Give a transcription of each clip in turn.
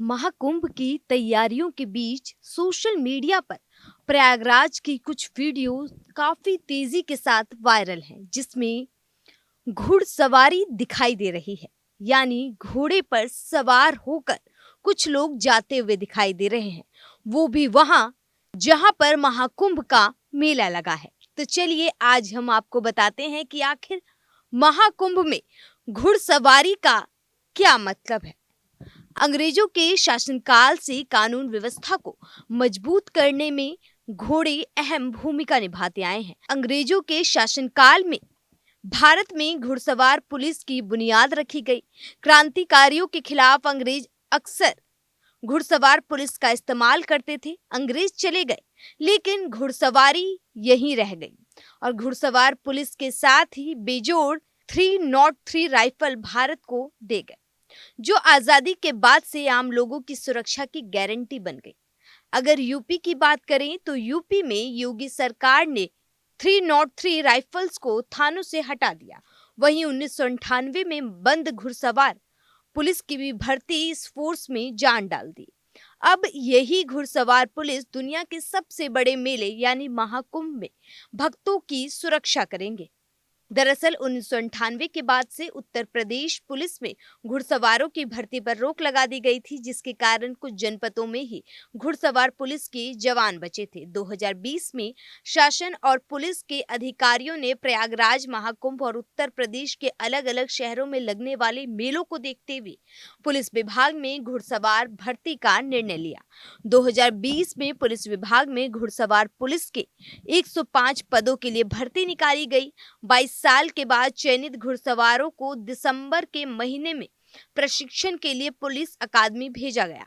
महाकुंभ की तैयारियों के बीच सोशल मीडिया पर प्रयागराज की कुछ वीडियो काफी तेजी के साथ वायरल हैं, जिसमें घुड़सवारी दिखाई दे रही है। यानी घोड़े पर सवार होकर कुछ लोग जाते हुए दिखाई दे रहे हैं, वो भी वहां जहां पर महाकुंभ का मेला लगा है। तो चलिए आज हम आपको बताते हैं कि आखिर महाकुंभ में घुड़सवारी का क्या मतलब है। अंग्रेजों के शासनकाल से कानून व्यवस्था को मजबूत करने में घोड़े अहम भूमिका निभाते आए हैं। अंग्रेजों के शासनकाल में भारत में घुड़सवार पुलिस की बुनियाद रखी गई। क्रांतिकारियों के खिलाफ अंग्रेज अक्सर घुड़सवार पुलिस का इस्तेमाल करते थे। अंग्रेज चले गए, लेकिन घुड़सवारी यहीं रह गई और घुड़सवार पुलिस के साथ ही बेजोड़ 303 राइफल भारत को दे गए, जो आजादी के बाद से आम लोगों की सुरक्षा की गारंटी बन गई। अगर यूपी की बात करें तो यूपी में योगी सरकार ने 303 राइफल्स को थानों से हटा दिया। वहीं 1998 में बंद घुड़सवार पुलिस की भी भर्ती इस फोर्स में जान डाल दी। अब यही घुड़सवार पुलिस दुनिया के सबसे बड़े मेले यानी महाकुंभ में भक्तों की सुरक्षा करेंगे। दरअसल 1998 के बाद से उत्तर प्रदेश पुलिस में घुड़सवारों की भर्ती पर रोक लगा दी गई थी, जिसके कारण कुछ जनपदों में ही घुड़सवार पुलिस के जवान बचे थे। 2020 में शासन और पुलिस के अधिकारियों ने प्रयागराज महाकुंभ और उत्तर प्रदेश के अलग अलग शहरों में लगने वाले मेलों को देखते हुए पुलिस विभाग में घुड़सवार भर्ती का निर्णय लिया। 2020 में पुलिस विभाग में घुड़सवार पुलिस के 105 पदों के लिए भर्ती निकाली गई। 22 साल के बाद चयनित घुड़सवारों को दिसंबर के महीने में प्रशिक्षण के लिए पुलिस अकादमी भेजा गया।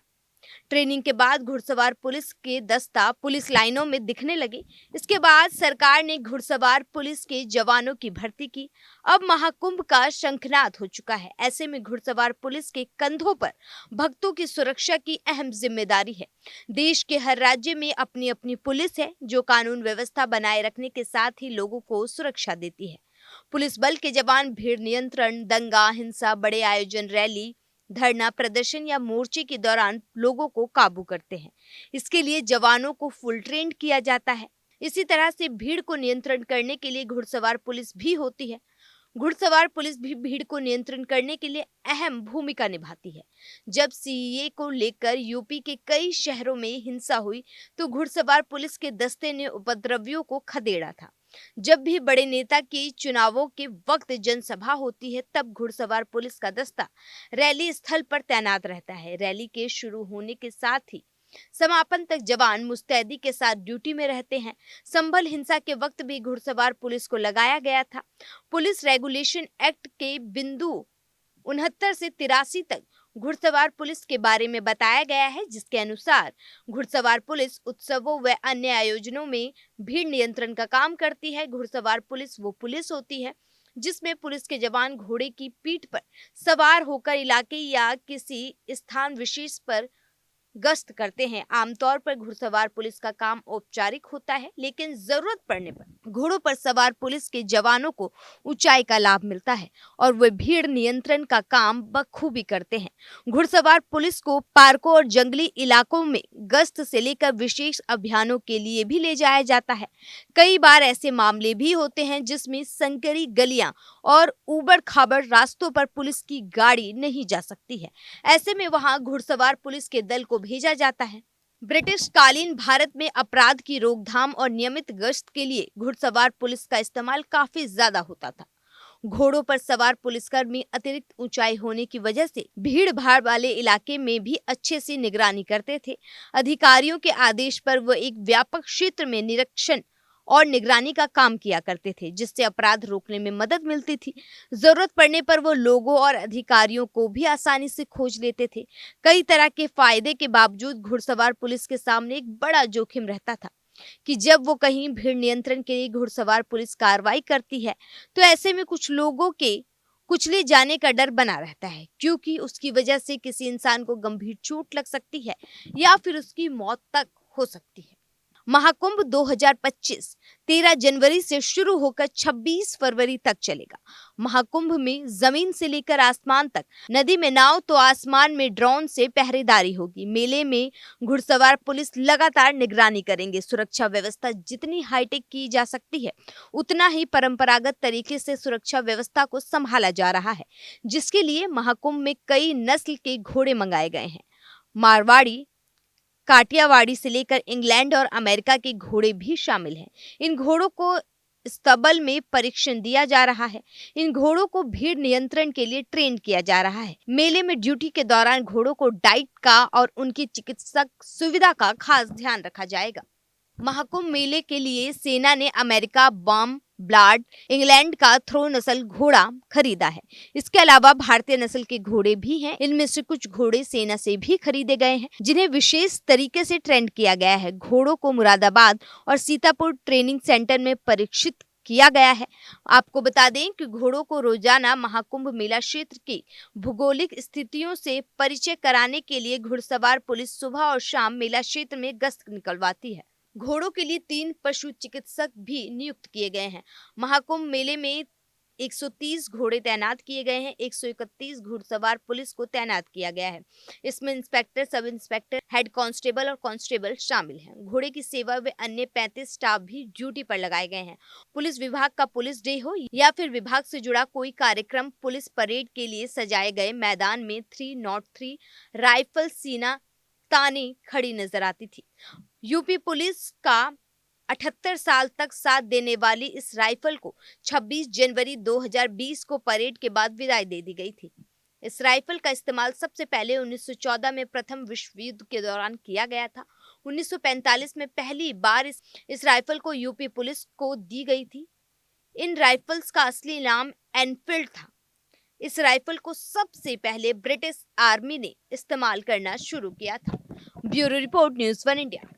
ट्रेनिंग के बाद घुड़सवार पुलिस के दस्ता पुलिस लाइनों में दिखने लगे। इसके बाद सरकार ने घुड़सवार पुलिस के जवानों की भर्ती की। अब महाकुंभ का शंखनाद हो चुका है। ऐसे में घुड़सवार पुलिस के कंधों पर भक्तों की सुरक्षा की अहम जिम्मेदारी है। देश के हर राज्य में अपनी अपनी पुलिस है, जो कानून व्यवस्था बनाए रखने के साथ ही लोगों को सुरक्षा देती है। पुलिस बल के जवान भीड़ नियंत्रण, दंगा, हिंसा, बड़े आयोजन, रैली, धरना प्रदर्शन या मोर्चे के दौरान लोगों को काबू करते हैं। इसके लिए जवानों को फुल ट्रेंड किया जाता है। इसी तरह से भीड़ को नियंत्रण करने के लिए घुड़सवार पुलिस भी होती है। घुड़सवार पुलिस भी भीड़ को नियंत्रण करने के लिए अहम भूमिका निभाती है। जब सीएए को लेकर यूपी के कई शहरों में हिंसा हुई, तो घुड़सवार पुलिस के दस्ते ने उपद्रवियों को खदेड़ा था। जब भी बड़े नेता की चुनावों के वक्त जनसभा होती है, तब घुड़सवार पुलिस का दस्ता रैली स्थल पर तैनात रहता है। रैली के शुरू होने के साथ ही समापन तक जवान मुस्तैदी के साथ ड्यूटी में रहते हैं। संभल हिंसा के वक्त भी घुड़सवार पुलिस को लगाया गया था। पुलिस रेगुलेशन एक्ट के बिंदु 69 से 83 तक घुड़सवार पुलिस के बारे में बताया गया है, जिसके अनुसार घुड़सवार पुलिस उत्सवों व अन्य आयोजनों में भीड़ नियंत्रण का काम करती है। घुड़सवार पुलिस वो पुलिस होती है जिसमें पुलिस के जवान घोड़े की पीठ पर सवार होकर इलाके या किसी स्थान विशेष पर गश्त करते हैं। आमतौर पर घुड़सवार पुलिस का काम औपचारिक होता है, लेकिन जरूरत पड़ने पर घोड़ों पर सवार पुलिस के जवानों को ऊंचाई का लाभ मिलता है और वे भीड़ नियंत्रण का काम बखूबी करते हैं। घुड़सवार पुलिस को पार्कों और जंगली इलाकों में गश्त से लेकर विशेष अभियानों के लिए भी ले जाया जाता है। कई बार ऐसे मामले भी होते हैं जिसमें संकरी गलियां और उबड़ खाबड़ रास्तों पर पुलिस की गाड़ी नहीं जा सकती है। ऐसे में वहां घुड़सवार पुलिस के दल को भेजा जाता है। ब्रिटिश कालीन भारत में अपराध की रोकथाम और नियमित गश्त के लिए घुड़सवार पुलिस का इस्तेमाल काफी ज्यादा होता था। घोड़ों पर सवार पुलिसकर्मी अतिरिक्त ऊंचाई होने की वजह से भीड़ भाड़ वाले इलाके में भी अच्छे से निगरानी करते थे। अधिकारियों के आदेश पर वो एक व्यापक क्षेत्र में निरीक्षण और निगरानी का काम किया करते थे, जिससे अपराध रोकने में मदद मिलती थी। जरूरत पड़ने पर वो लोगों और अधिकारियों को भी आसानी से खोज लेते थे। कई तरह के फायदे के बावजूद घुड़सवार पुलिस के सामने एक बड़ा जोखिम रहता था कि जब वो कहीं भीड़ नियंत्रण के लिए घुड़सवार पुलिस कार्रवाई करती है, तो ऐसे में कुछ लोगों के कुचले जाने का डर बना रहता है, क्योंकि उसकी वजह से किसी इंसान को गंभीर चोट लग सकती है या फिर उसकी मौत तक हो सकती है। महाकुंभ 2025 13 जनवरी से शुरू होकर 26 फरवरी तक चलेगा। महाकुंभ में जमीन से लेकर आसमान तक, नदी में नाव तो आसमान में ड्रोन से पहरेदारी होगी। मेले में घुड़सवार पुलिस लगातार निगरानी करेंगे। सुरक्षा व्यवस्था जितनी हाईटेक की जा सकती है, उतना ही परंपरागत तरीके से सुरक्षा व्यवस्था को संभाला जा रहा है, जिसके लिए महाकुंभ में कई नस्ल के घोड़े मंगाए गए हैं। मारवाड़ी, काठियावाड़ी से लेकर इंग्लैंड और अमेरिका के घोड़े भी शामिल हैं। इन घोड़ों को स्तबल में परीक्षण दिया जा रहा है। इन घोड़ों को भीड़ नियंत्रण के लिए ट्रेन किया जा रहा है। मेले में ड्यूटी के दौरान घोड़ों को डाइट का और उनकी चिकित्सक सुविधा का खास ध्यान रखा जाएगा। महाकुंभ मेले के लिए सेना ने अमेरिका बॉम ब्लाड, इंग्लैंड का थ्रो नस्ल घोड़ा खरीदा है। इसके अलावा भारतीय नस्ल के घोड़े भी हैं। इनमें से कुछ घोड़े सेना से भी खरीदे गए हैं, जिन्हें विशेष तरीके से ट्रेंड किया गया है। घोड़ों को मुरादाबाद और सीतापुर ट्रेनिंग सेंटर में परीक्षित किया गया है। आपको बता दें कि घोड़ों को रोजाना महाकुंभ मेला क्षेत्र की भौगोलिक स्थितियों से परिचय कराने के लिए घुड़सवार पुलिस सुबह और शाम मेला क्षेत्र में गश्त निकलवाती है। घोड़ों के लिए 3 पशु चिकित्सक भी नियुक्त किए गए हैं। महाकुंभ मेले में 130 घोड़े तैनात किए गए हैं। 131 घुड़सवार पुलिस को तैनात किया गया है। इसमें inspector, sub inspector, head constable और कांस्टेबल शामिल हैं। घोड़े की सेवा व अन्य 35 स्टाफ भी ड्यूटी पर लगाए गए हैं। पुलिस विभाग का पुलिस डे हो या फिर विभाग से जुड़ा कोई कार्यक्रम, पुलिस परेड के लिए सजाए गए मैदान में 303 राइफल सीना ताने खड़ी नजर आती थी। यूपी पुलिस का 78 साल तक साथ देने वाली इस राइफल को 26 जनवरी 2020 को परेड के बाद विदाई दे दी गई थी। इस राइफल का इस्तेमाल सबसे पहले 1914 में प्रथम विश्व युद्ध के दौरान किया गया था। 1945 में पहली बार इस राइफल को यूपी पुलिस को दी गई थी। इन राइफल्स का असली नाम एनफील्ड था। इस राइफल को सबसे पहले ब्रिटिश आर्मी ने इस्तेमाल करना शुरू किया था। Bureau report, news 1 India.